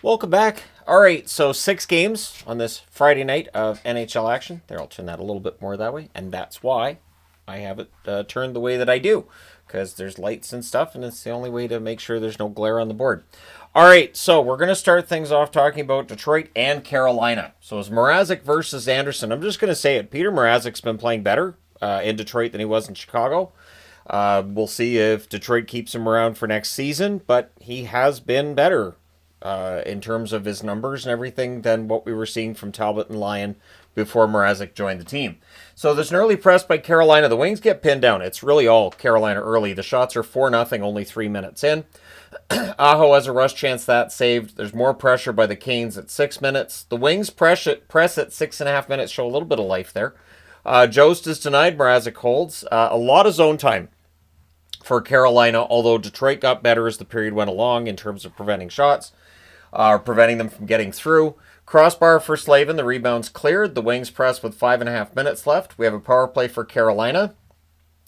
Welcome back. All right, so 6 games on this Friday night of NHL action. There, I'll turn that a little bit more that way, and that's why I have it turned the way that I do, because there's lights and stuff, and it's the only way to make sure there's no glare on the board. All right, so we're going to start things off talking about Detroit and Carolina. So it's Mrazek versus Anderson. I'm just going to say it. Peter Mrazek's been playing better in Detroit than he was in Chicago. We'll see if Detroit keeps him around for next season, but he has been better in terms of his numbers and everything than what we were seeing from Talbot and Lyon before Mrazek joined the team. So there's an early press by Carolina. The Wings get pinned down. It's really all Carolina early. The shots are 4-0, only 3 minutes in. Aho has a rush chance that saved. There's more pressure by the Canes at 6 minutes. The Wings press at 6.5 minutes, show a little bit of life there. Jost is denied. Mrazek holds. A lot of zone time for Carolina, although Detroit got better as the period went along in terms of preventing shots, preventing them from getting through. Crossbar for Slavin. The rebound's cleared. The Wings press with 5.5 minutes left. We have a power play for Carolina.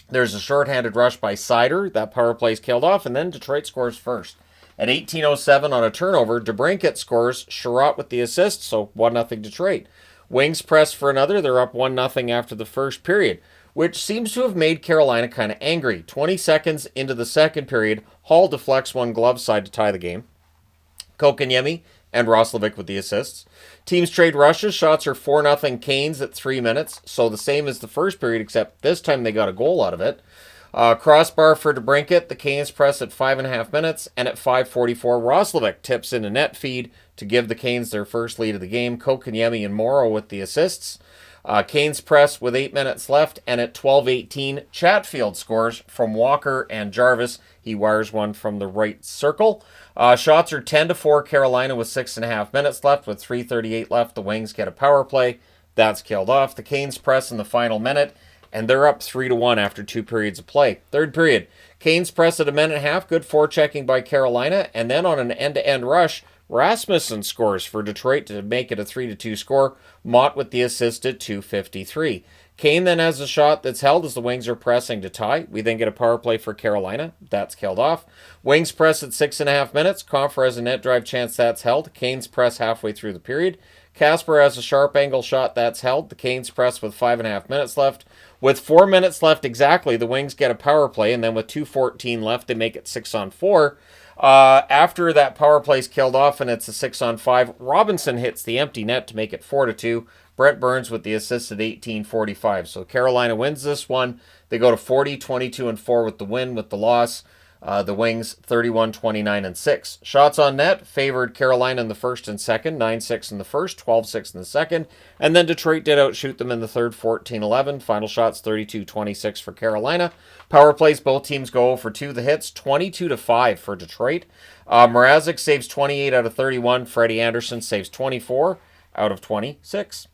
There's a shorthanded rush by Seider. That power play's killed off, and then Detroit scores first. At 18:07 on a turnover, DeBrincat scores. Sherratt with the assist, so 1-0 Detroit. Wings press for another. They're up 1-0 after the first period, which seems to have made Carolina kind of angry. 20 seconds into the second period, Hall deflects one glove side to tie the game. Kotkaniemi and Roslovic with the assists. Teams trade rushes. Shots are 4-0 Canes at 3 minutes, so the same as the first period, except this time they got a goal out of it. Crossbar for DeBrincat. The Canes press at 5.5 minutes, and at 5:44, Roslovic tips in a net feed to give the Canes their first lead of the game. Kotkaniemi and Morrow with the assists. Canes press with 8 minutes left, and at 12:18, Chatfield scores from Walker and Jarvis. He wires one from the right circle. Shots are 10-4 Carolina with 6.5 minutes left. With 3:38 left, the Wings get a power play. That's killed off. The Canes press in the final minute, and they're up 3-1 after 2 periods of play. Third period, Canes press at a minute and a half. Good forechecking by Carolina, and then on an end-to-end rush, Rasmussen scores for Detroit to make it a 3-2 score. Mott with the assist at 2:53. Kane then has a shot that's held as the Wings are pressing to tie. We then get a power play for Carolina. That's killed off. Wings press at 6.5 minutes. Compher has a net drive chance that's held. Canes press halfway through the period. Casper has a sharp angle shot that's held. The Canes press with 5.5 minutes left. With 4 minutes left exactly, the Wings get a power play, and then with 2:14 left, they make it 6-on-4. After that power play's killed off and it's a 6-on-5, Robinson hits the empty net to make it 4-2. Brent Burns with the assist at 18:45. So Carolina wins this one. They go to 40, 22-4 with the win. With the loss, the Wings 31, 29-6. Shots on net favored Carolina in the first and second, 9-6 in the first, 12-6 in the second. And then Detroit did outshoot them in the third, 14-11. Final shots 32-26 for Carolina. Power plays, both teams go for 2. The hits 22-5 for Detroit. Mrazek saves 28 out of 31. Freddie Anderson saves 24 out of 26.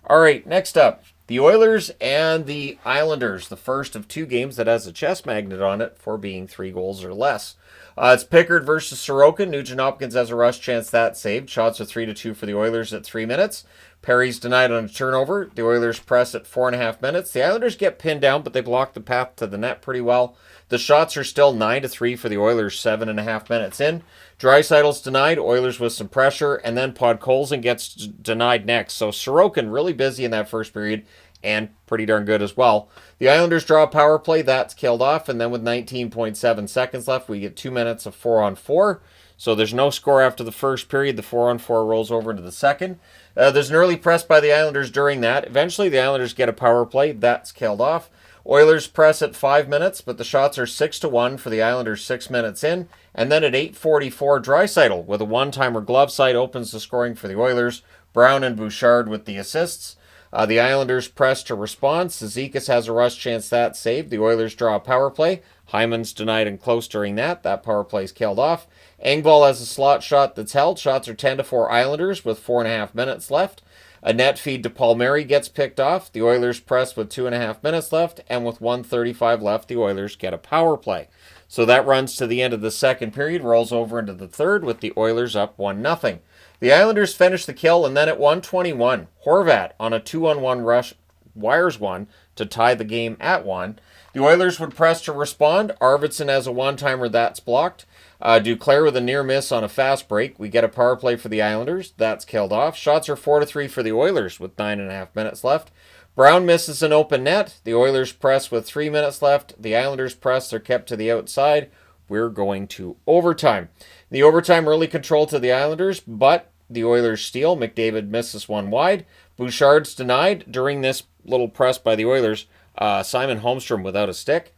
All right, next up, the Oilers and the Islanders, the first of 2 games that has a chess magnet on it for being 3 goals or less. It's Pickard versus Sorokin. Nugent Hopkins has a rush chance that saved. Shots are 3-2 for the Oilers at 3 minutes. Perry's denied on a turnover. The Oilers press at 4.5 minutes. The Islanders get pinned down, but they block the path to the net pretty well. The shots are still 9-3 for the Oilers, 7.5 minutes in. Draisaitl's denied. Oilers with some pressure, and then Podkolzin gets denied next. So Sorokin really busy in that first period, and pretty darn good as well. The Islanders draw a power play. That's killed off, and then with 19.7 seconds left, we get 2 minutes of 4-on-4. So there's no score after the first period. The 4-on-4 rolls over into the second. There's an early press by the Islanders during that. Eventually, the Islanders get a power play. That's killed off. Oilers press at 5 minutes, but the shots are 6-1 for the Islanders 6 minutes in. And then at 8:44, Draisaitl with a one-timer glove side opens the scoring for the Oilers. Brown and Bouchard with the assists. The Islanders press to respond. Cizikas has a rush chance that's saved. The Oilers draw a power play. Hyman's denied and close during that. That power play's killed off. Engvall has a slot shot that's held. Shots are 10-4 Islanders with 4.5 minutes left. A net feed to Palmieri gets picked off. The Oilers press with 2.5 minutes left, and with 1:35 left, the Oilers get a power play. So that runs to the end of the second period, rolls over into the third with the Oilers up 1-0. The Islanders finish the kill, and then at 1:21, Horvat on a 2-on-1 rush wires one to tie the game at 1. The Oilers would press to respond. Arvidsson has a one-timer that's blocked. Duclair with a near miss on a fast break. We get a power play for the Islanders. That's killed off. Shots are 4-3 for the Oilers with 9.5 minutes left. Brown misses an open net. The Oilers press with 3 minutes left. The Islanders press. They're kept to the outside. We're going to overtime. The overtime early control to the Islanders, but the Oilers steal. McDavid misses one wide. Bouchard's denied during this little press by the Oilers. Simon Holmstrom without a stick.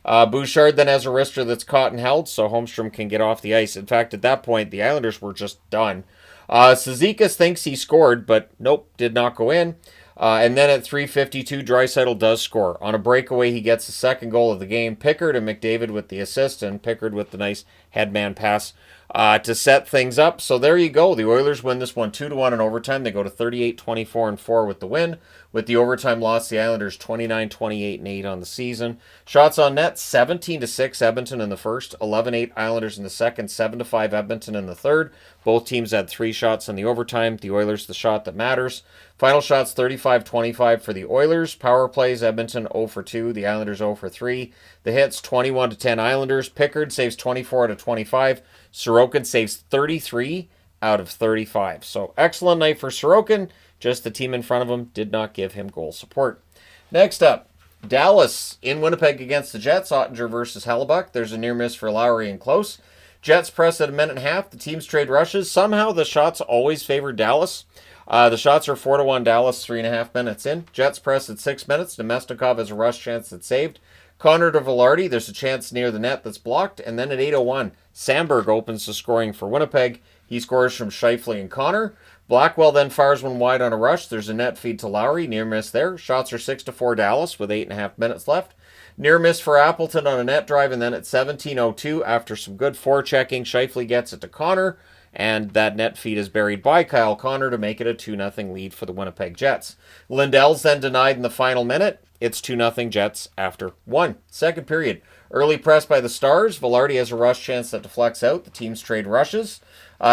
Bouchard then has a wrister that's caught and held, so Holmstrom can get off the ice. In fact, at that point, the Islanders were just done. Cizikas thinks he scored, but nope, did not go in. And then at 3:52, Draisaitl does score. On a breakaway, he gets the second goal of the game. Pickard and McDavid with the assist, and Pickard with the nice headman pass to set things up. So there you go. The Oilers win this one 2-1 in overtime. They go to 38-24-4 with the win. With the overtime loss, the Islanders 29-28-8 on the season. Shots on net, 17-6 Edmonton in the first, 11-8 Islanders in the second, 7-5 Edmonton in the third. Both teams had 3 shots in the overtime. The Oilers the shot that matters. Final shots 35-25 for the Oilers. Power plays Edmonton 0 for 2. The Islanders 0 for 3. The hits 21-10 Islanders. Pickard saves 24 out of 25. Sorokin saves 33 out of 35. So excellent night for Sorokin. Just the team in front of him did not give him goal support. Next up, Dallas in Winnipeg against the Jets. Ottinger versus Hellebuck. There's a near miss for Lowry and close. Jets press at a minute and a half. The teams trade rushes. Somehow the shots always favor Dallas. The shots are 4-1 Dallas, 3.5 minutes in. Jets press at 6 minutes. Nemestikov has a rush chance that's saved. Connor to Velarde, there's a chance near the net that's blocked. And then at 8:01, Sandberg opens the scoring for Winnipeg. He scores from Scheifele and Connor. Blackwell then fires one wide on a rush. There's a net feed to Lowry. Near miss there. Shots are 6-4 Dallas with 8.5 minutes left. Near miss for Appleton on a net drive. And then at 17:02, after some good forechecking, Scheifele gets it to Connor. And that net feed is buried by Kyle Connor to make it a 2-0 lead for the Winnipeg Jets. Lindell's then denied in the final minute. It's 2-0 Jets after 1. Second period. Early press by the Stars. Velarde has a rush chance that deflects out. The teams trade rushes.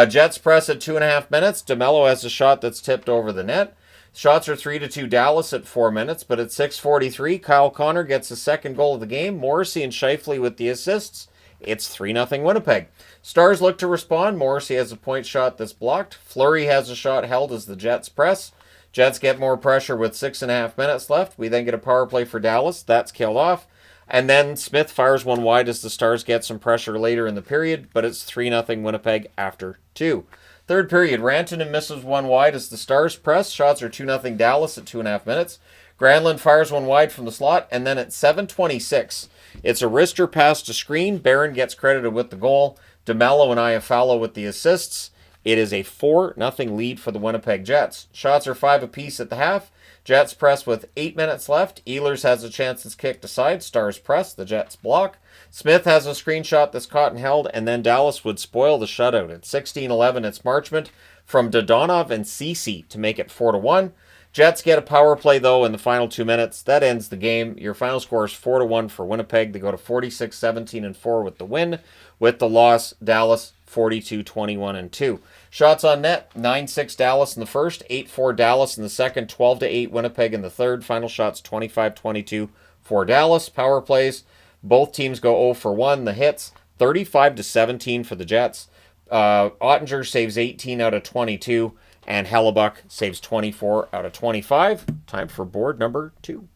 Jets press at 2.5 minutes. DeMello has a shot that's tipped over the net. Shots are 3-2 Dallas at 4 minutes, but at 6:43, Kyle Connor gets the second goal of the game. Morrissey and Scheifele with the assists. It's 3-0 Winnipeg. Stars look to respond. Morrissey has a point shot that's blocked. Fleury has a shot held as the Jets press. Jets get more pressure with 6.5 minutes left. We then get a power play for Dallas. That's killed off. And then Smith fires one wide as the Stars get some pressure later in the period, but it's 3-0 Winnipeg after 2. Third period, Rantanen misses one wide as the Stars press. Shots are 2-0 Dallas at 2.5 minutes. Granlund fires one wide from the slot, and then at 7:26, it's a wrister pass to screen. Barron gets credited with the goal. DeMello and Iafallo with the assists. It is a 4-0 lead for the Winnipeg Jets. Shots are 5 apiece at the half. Jets press with 8 minutes left. Ehlers has a chance that's kicked aside. Stars press. The Jets block. Smith has a screenshot that's caught and held, and then Dallas would spoil the shutout. At 16:11, it's Marchment from Dodonov and Ceci to make it 4-1. Jets get a power play, though, in the final 2 minutes. That ends the game. Your final score is 4-1 for Winnipeg. They go to 46-17-4 with the win. With the loss, Dallas 42-21-2. Shots on net, 9-6 Dallas in the first, 8-4 Dallas in the second, 12-8 Winnipeg in the third. Final shots 25-22 for Dallas. Power plays, both teams go 0 for 1. The hits, 35-17 for the Jets. Ottinger saves 18 out of 22. And Hellebuck saves 24 out of 25. Time for board number 2.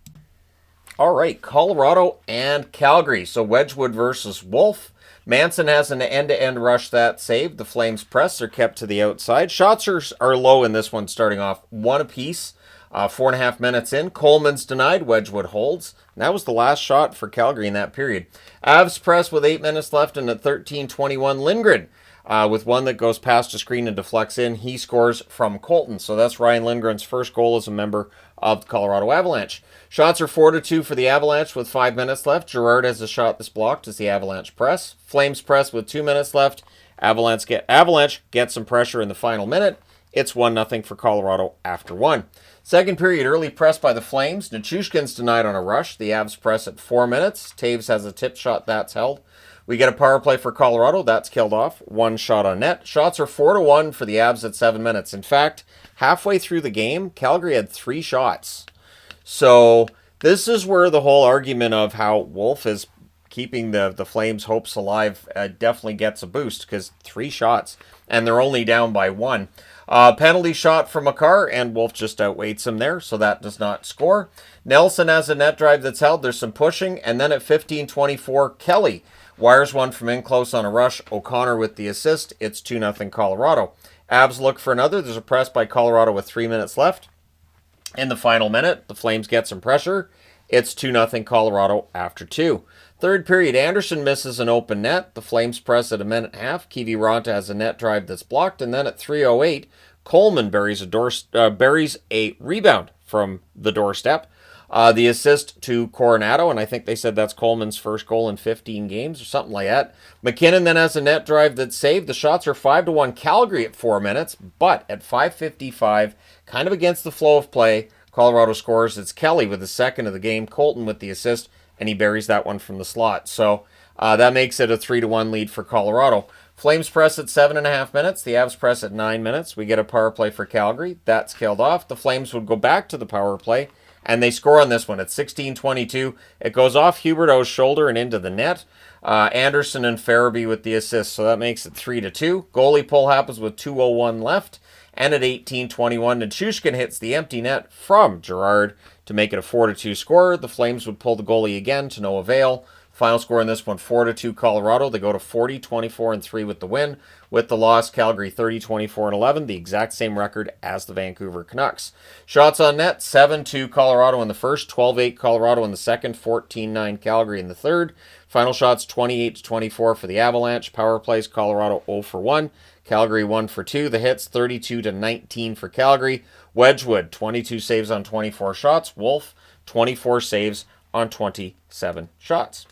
All right, Colorado and Calgary. So Wedgwood versus Wolf. Manson has an end-to-end rush that saved. The Flames press. They're kept to the outside. Shots are low in this one, starting off 1 apiece. 4.5 minutes in. Coleman's denied. Wedgwood holds. And that was the last shot for Calgary in that period. Avs press with 8 minutes left, and at 13:21, Lindgren. With one that goes past a screen and deflects in. He scores from Colton. So that's Ryan Lindgren's first goal as a member of the Colorado Avalanche. Shots are 4-2 for the Avalanche with 5 minutes left. Girard has a shot that's blocked as the Avalanche press. Flames press with 2 minutes left. Avalanche get some pressure in the final minute. It's 1-0 for Colorado after 1. Second period, early press by the Flames. Nichushkin's denied on a rush. The Avs press at 4 minutes. Taves has a tip shot that's held. We get a power play for Colorado. That's killed off. 1 shot on net. Shots are 4-1 for the Avs at 7 minutes. In fact, halfway through the game, Calgary had 3 shots. So this is where the whole argument of how Wolf keeping the Flames' hopes alive definitely gets a boost, because 3 shots, and they're only down by 1. Penalty shot from McCarr, and Wolf just outweights him there, so that does not score. Nelson has a net drive that's held. There's some pushing, and then at 15:24, Kelly wires one from in close on a rush. O'Connor with the assist. It's 2-0 Colorado. Abs look for another. There's a press by Colorado with 3 minutes left. In the final minute, the Flames get some pressure. It's 2-0 Colorado after 2. Third period, Anderson misses an open net. The Flames press at a minute and a half. Kiviranta has a net drive that's blocked. And then at 3:08, Coleman buries a rebound from the doorstep. The assist to Coronado, and I think they said that's Coleman's first goal in 15 games or something like that. McKinnon then has a net drive that's saved. The shots are 5-1 Calgary at 4 minutes, but at 5:55, kind of against the flow of play, Colorado scores. It's Kelly with the second of the game, Colton with the assist, and he buries that one from the slot. So that makes it a 3-1 lead for Colorado. Flames press at 7.5 minutes. The Avs press at 9 minutes. We get a power play for Calgary. That's killed off. The Flames would go back to the power play, and they score on this one at 16:22. It goes off Huberdeau's shoulder and into the net. Anderson and Farabee with the assist, so that makes it 3-2. Goalie pull happens with 2:01 left. And at 18:21, Nichushkin hits the empty net from Girard to make it a 4-2 score. The Flames would pull the goalie again to no avail. Final score in this one, 4-2 Colorado. They go to 40-24-3 with the win. With the loss, Calgary 30-24-11, the exact same record as the Vancouver Canucks. Shots on net, 7-2 Colorado in the first, 12-8 Colorado in the second, 14-9 Calgary in the third. Final shots, 28-24 for the Avalanche. Power plays, Colorado 0-for-1. Calgary 1-for-2. The hits, 32-19 for Calgary. Wedgwood, 22 saves on 24 shots. Wolf, 24 saves on 27 shots.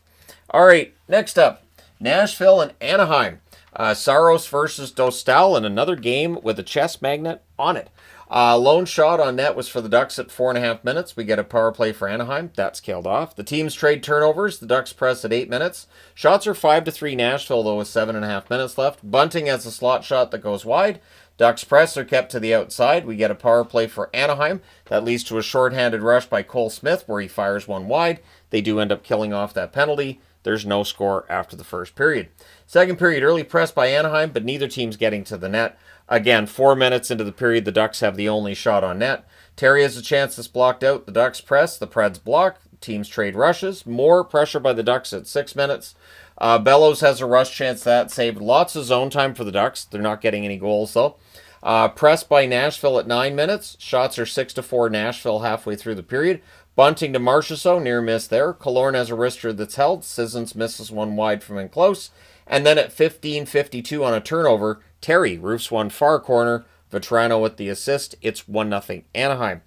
All right, next up, Nashville and Anaheim. Saros versus Dostal in another game with a chest magnet on it. Lone shot on net was for the Ducks at 4.5 minutes. We get a power play for Anaheim. That's killed off. The teams trade turnovers. The Ducks press at 8 minutes. Shots are 5-3 Nashville, though, with 7.5 minutes left. Bunting has a slot shot that goes wide. Ducks press are kept to the outside. We get a power play for Anaheim. That leads to a shorthanded rush by Cole Smith, where he fires one wide. They do end up killing off that penalty. There's no score after the first period. Second period, early press by Anaheim, but neither team's getting to the net. Again, 4 minutes into the period, the Ducks have the only shot on net. Terry has a chance that's blocked out. The Ducks press. The Preds block. Teams trade rushes. More pressure by the Ducks at 6 minutes. Bellows has a rush chance that saved. Lots of zone time for the Ducks. They're not getting any goals, though. Press by Nashville at 9 minutes. Shots are 6-4 Nashville halfway through the period. Bunting to Marchessault, near miss there. Killorn has a wrister that's held. Sissons misses one wide from in close. And then at 15:52 on a turnover, Terry roofs one far corner. Vetrano with the assist. It's 1-0 Anaheim.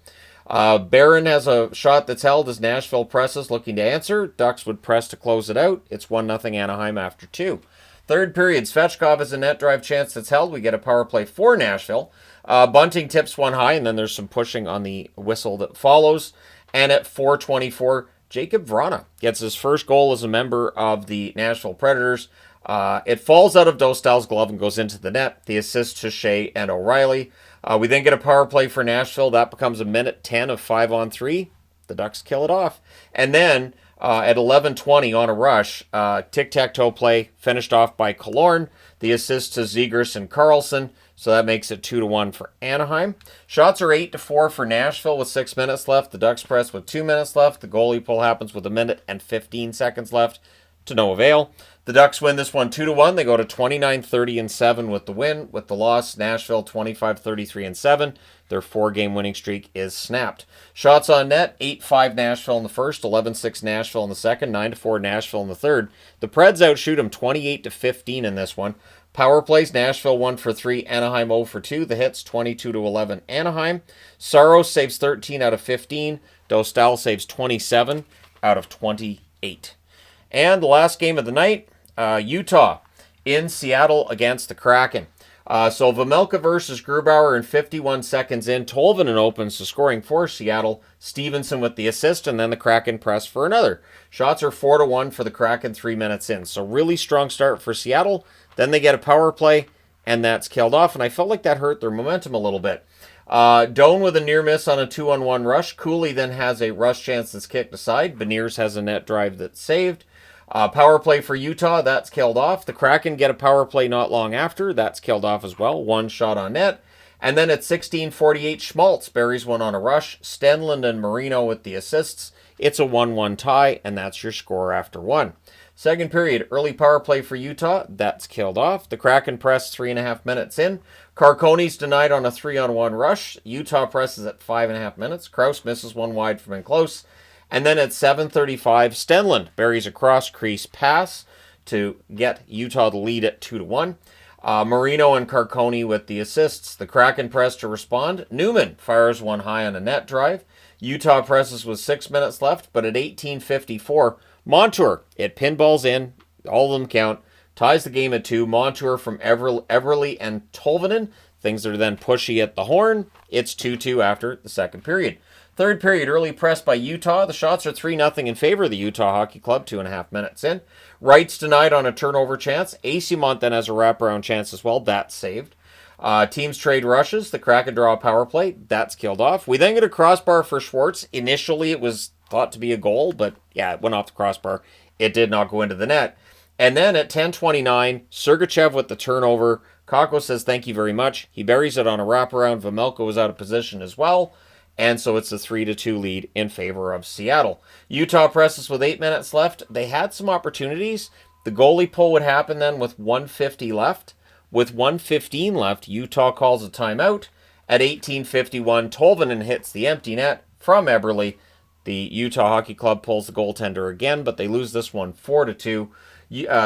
Barron has a shot that's held as Nashville presses, looking to answer. Ducks would press to close it out. It's 1-0 Anaheim after 2. Third period, Svechkov has a net drive chance that's held. We get a power play for Nashville. Bunting tips one high, and then there's some pushing on the whistle that follows. And at 4:24, Jacob Vrana gets his first goal as a member of the Nashville Predators. It falls out of Dostal's glove and goes into the net. The assist to Shea and O'Reilly. We then get a power play for Nashville. That becomes a minute 10 of 5-on-3. The Ducks kill it off. And then at 11:20 on a rush, tic-tac-toe play finished off by Killorn. The assist to Zegras and Carlson. So that makes it 2-1 for Anaheim. Shots are 8-4 for Nashville with 6 minutes left. The Ducks press with 2 minutes left. The goalie pull happens with a minute and 15 seconds left, to no avail. The Ducks win this one 2-1. They go to 29-30-7 with the win. With the loss, Nashville 25-33-7. Their 4-game winning streak is snapped. Shots on net, 8-5 Nashville in the first, 11-6 Nashville in the second, 9-4 Nashville in the third. The Preds outshoot them 28-15 in this one. Power plays, Nashville 1-for-3, Anaheim 0-for-2. The hits, 22-11 Anaheim. Saros saves 13 out of 15. Dostal saves 27 out of 28. And the last game of the night, Utah in Seattle against the Kraken. So Vejmelka versus Grubauer in 51 seconds in. Tolvanen opens the scoring for Seattle. Stevenson with the assist, and then the Kraken press for another. Shots are 4-1 for the Kraken 3 minutes in. So really strong start for Seattle. Then they get a power play, and that's killed off. And I felt like that hurt their momentum a little bit. Doan with a near miss on a 2-on-1 rush. Cooley then has a rush chance that's kicked aside. Beniers has a net drive that's saved. Power play for Utah, that's killed off. The Kraken get a power play not long after. That's killed off as well. One shot on net. And then at 16:48, Schmaltz buries one on a rush. Stenlund and Marino with the assists. It's a 1-1 tie, and that's your score after one. Second period, early power play for Utah. That's killed off. The Kraken press 3.5 minutes in. Carcone's denied on a 3-on-1 rush. Utah presses at 5.5 minutes. Krause misses one wide from in close. And then at 7:35, Stenlund buries a cross-crease pass to get Utah the lead at 2-1. Marino and Carcone with the assists. The Kraken press to respond. Newman fires one high on a net drive. Utah presses with 6 minutes left, but at 18:54, Montour, it pinballs in, all of them count, ties the game at 2. Montour from Everly and Tolvanen. Things are then pushy at the horn. It's 2-2 after the second period. Third period, early press by Utah. The shots are 3-0 in favor of the Utah Hockey Club, 2.5 minutes in. Wright's denied on a turnover chance. Asimont then has a wraparound chance as well. That's saved. Teams trade rushes. The Kraken draw a power play. That's killed off. We then get a crossbar for Schwartz. Initially, it was thought to be a goal, but yeah, it went off the crossbar. It did not go into the net. And then at 10:29, Sergachev with the turnover. Kakko says thank you very much. He buries it on a wraparound. Vejmelka was out of position as well. And so it's a 3-2 lead in favor of Seattle. Utah presses with 8 minutes left. They had some opportunities. The goalie pull would happen then with 1:50 left. With 1:15 left, Utah calls a timeout. At 18:51, Tolvanen hits the empty net from Eberle. The Utah Hockey Club pulls the goaltender again, but they lose this one 4-2.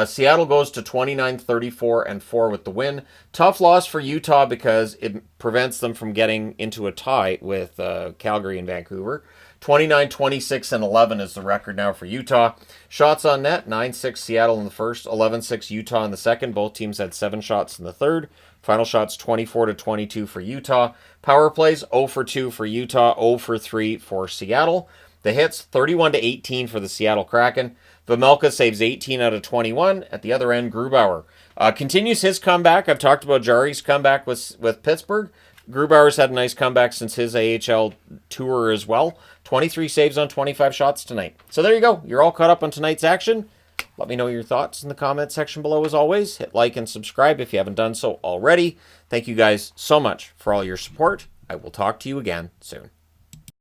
Seattle goes to 29-34-4 with the win. Tough loss for Utah because it prevents them from getting into a tie with Calgary and Vancouver. 29-26-11 is the record now for Utah. Shots on net, 9-6 Seattle in the first, 11-6 Utah in the second. Both teams had 7 shots in the third. Final shots 24-22 for Utah. Power plays 0-2 for Utah, 0-3 for Seattle. The hits 31-18 for the Seattle Kraken. Vejmelka saves 18 out of 21. At the other end, Grubauer continues his comeback. I've talked about Jari's comeback with Pittsburgh. Grubauer's had a nice comeback since his AHL tour as well. 23 saves on 25 shots tonight. So there you go. You're all caught up on tonight's action. Let me know your thoughts in the comment section below as always. Hit like and subscribe if you haven't done so already. Thank you guys so much for all your support. I will talk to you again soon.